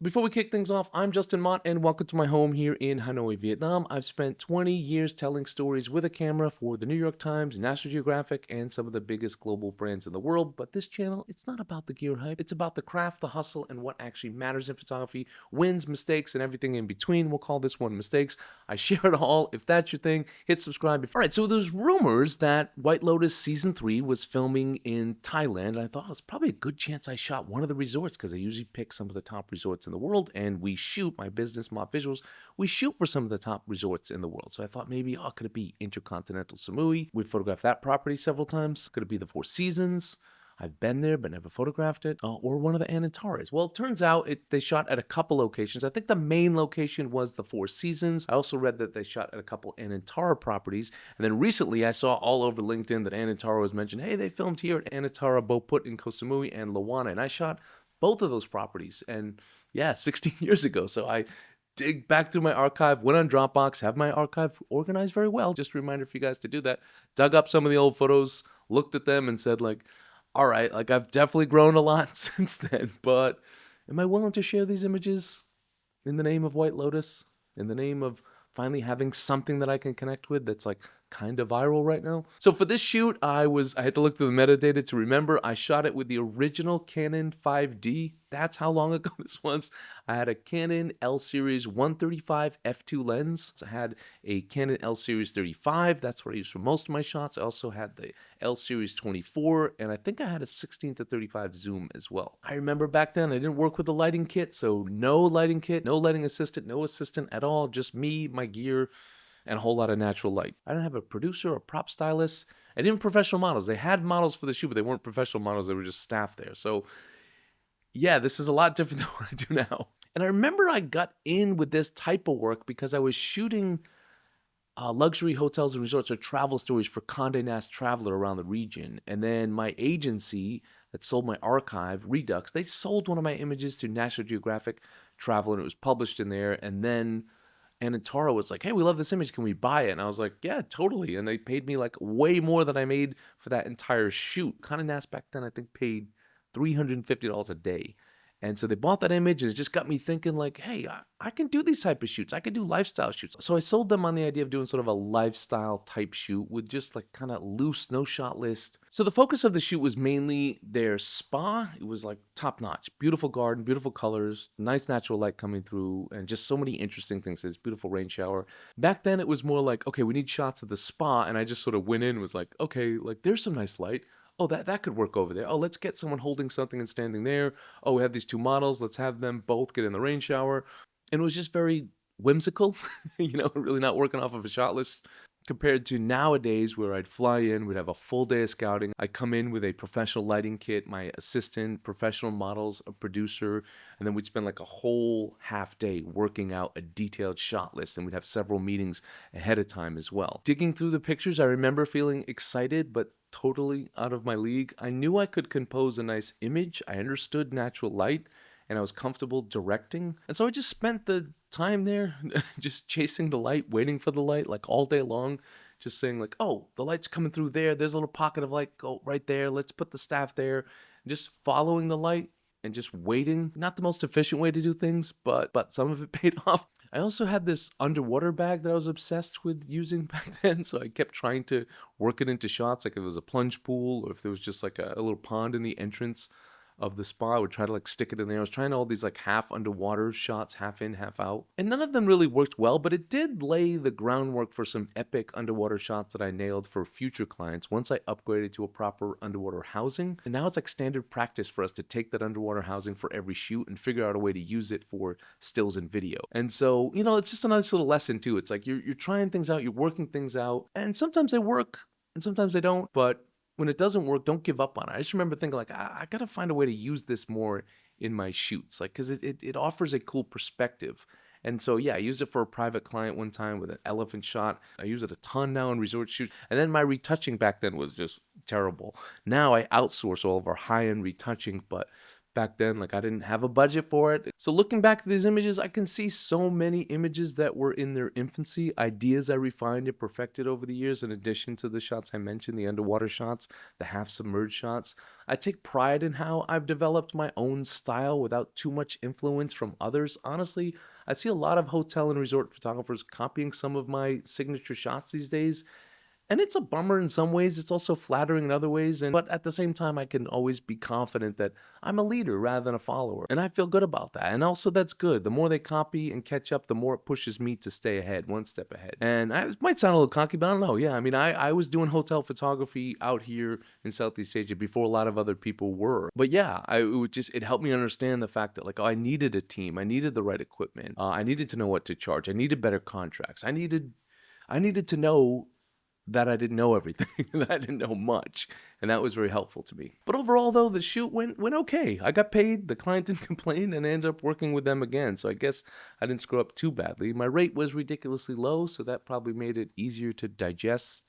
Before we kick things off, I'm Justin Mott, and welcome to my home here in Hanoi, Vietnam. I've spent 20 years telling stories with a camera for the New York Times, National Geographic, and some of the biggest global brands in the world. But this channel, it's not about the gear hype. It's about the craft, the hustle, and what actually matters in photography. Wins, mistakes, and everything in between. We'll call this one mistakes. I share it all. If that's your thing, hit subscribe. All right, so there's rumors that White Lotus Season 3 was filming in Thailand. And I thought, it's probably a good chance I shot one of the resorts because I usually pick some of the top resorts in the world, and we shoot, my business, Mott Visuals, we shoot for some of the top resorts in the world. So I thought maybe, could it be Intercontinental Samui? We photographed that property several times. Could it be the Four Seasons? I've been there but never photographed it. Or one of the Anantaras. Well, it turns out they shot at a couple locations. I think the main location was the Four Seasons. I also read that they shot at a couple Anantara properties. And then recently I saw all over LinkedIn that Anantara was mentioned. Hey, they filmed here at Anantara Bophut in Koh Samui and Lawana. And I shot both of those properties. And yeah, 16 years ago. So I dig back through my archive, went on Dropbox, have my archive organized very well. Just a reminder for you guys to do that. Dug up some of the old photos, looked at them and said like, all right, like I've definitely grown a lot since then, but am I willing to share these images in the name of White Lotus? In the name of finally having something that I can connect with that's like kind of viral right now? So for this shoot, I had to look through the metadata to remember I shot it with the original Canon 5D. That's how long ago this was. I had a Canon L Series 135 f2 lens. I had a Canon L Series 35. That's what I used for most of my shots. I also had the L Series 24, and I think I had a 16 to 35 zoom as well. I remember back then I didn't work with the lighting kit, so no lighting kit, no lighting assistant, no assistant at all, just me, my gear, and a whole lot of natural light. I didn't have a producer or prop stylist, and even professional models. They had models for the shoot, but they weren't professional models. They were just staff there. So yeah, this is a lot different than what I do now. And I remember I got in with this type of work because I was shooting luxury hotels and resorts or travel stories for Condé Nast Traveler around the region. And then my agency that sold my archive, Redux, they sold one of my images to National Geographic Traveler, and it was published in there. And then Anantara was like, hey, we love this image. Can we buy it? And I was like, yeah, totally. And they paid me like way more than I made for that entire shoot. Condé Nast back then, I think, paid $350 a day. And so they bought that image, and it just got me thinking like, hey, I can do these type of shoots. I can do lifestyle shoots. So I sold them on the idea of doing sort of a lifestyle type shoot with just like kind of loose, no shot list. So the focus of the shoot was mainly their spa. It was like top notch, beautiful garden, beautiful colors, nice natural light coming through, and just so many interesting things. This beautiful rain shower. Back then it was more like, okay, we need shots of the spa. And I just sort of went in and was like, okay, like there's some nice light. Oh, that could work over there. Oh, let's get someone holding something and standing there. Oh, we have these two models. Let's have them both get in the rain shower. And it was just very whimsical, really not working off of a shot list compared to nowadays where I'd fly in, we'd have a full day of scouting. I'd come in with a professional lighting kit, my assistant, professional models, a producer, and then we'd spend like a whole half day working out a detailed shot list, and we'd have several meetings ahead of time as well. Digging through the pictures, I remember feeling excited, but totally out of my league. I knew I could compose a nice image. I understood natural light, and I was comfortable directing. And so I just spent the time there just chasing the light, waiting for the light like all day long, just saying like, oh, the light's coming through there. There's a little pocket of light. Go right there. Let's put the staff there. Just following the light and just waiting. Not the most efficient way to do things, but some of it paid off. I also had this underwater bag that I was obsessed with using back then, so I kept trying to work it into shots, like if it was a plunge pool or if there was just like a little pond in the entrance of the spa. I would try to like stick it in there. I was trying all these like half underwater shots, half in, half out. And none of them really worked well, but it did lay the groundwork for some epic underwater shots that I nailed for future clients once I upgraded to a proper underwater housing. And now it's like standard practice for us to take that underwater housing for every shoot and figure out a way to use it for stills and video. And so, it's just a nice little lesson too. It's like you're trying things out, you're working things out, and sometimes they work and sometimes they don't, but when it doesn't work, don't give up on it. I just remember thinking like, I got to find a way to use this more in my shoots, like, because it offers a cool perspective. And so, yeah, I used it for a private client one time with an elephant shot. I use it a ton now in resort shoots. And then my retouching back then was just terrible. Now I outsource all of our high-end retouching, but back then. Like, I didn't have a budget for it. So looking back at these images, I can see so many images that were in their infancy, ideas I refined and perfected over the years, in addition to the shots I mentioned, the underwater shots, the half submerged shots. I take pride in how I've developed my own style without too much influence from others. Honestly, I see a lot of hotel and resort photographers copying some of my signature shots these days, and it's a bummer in some ways. It's also flattering in other ways. But at the same time, I can always be confident that I'm a leader rather than a follower. And I feel good about that. And also, that's good. The more they copy and catch up, the more it pushes me to stay ahead, one step ahead. And it might sound a little cocky, but I don't know. Yeah, I mean, I was doing hotel photography out here in Southeast Asia before a lot of other people were. But yeah, it helped me understand the fact that, like, oh, I needed a team. I needed the right equipment. I needed to know what to charge. I needed better contracts. I needed to know that I didn't know everything, that I didn't know much, and that was very helpful to me. But overall, though, the shoot went okay. I got paid, the client didn't complain, and I ended up working with them again, so I guess I didn't screw up too badly. My rate was ridiculously low, so that probably made it easier to digest,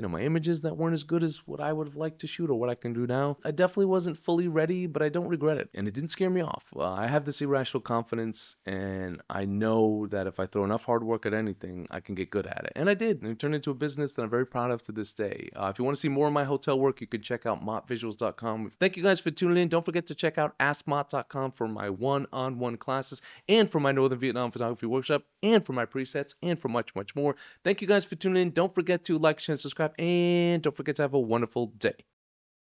my images that weren't as good as what I would have liked to shoot or what I can do now. I definitely wasn't fully ready, but I don't regret it. And it didn't scare me off. I have this irrational confidence, and I know that if I throw enough hard work at anything, I can get good at it. And I did. And it turned into a business that I'm very proud of to this day. If you want to see more of my hotel work, you can check out MottVisuals.com. Thank you guys for tuning in. Don't forget to check out AskMott.com for my one-on-one classes, and for my Northern Vietnam photography workshop, and for my presets, and for much, much more. Thank you guys for tuning in. Don't forget to like, share, and subscribe. And don't forget to have a wonderful day.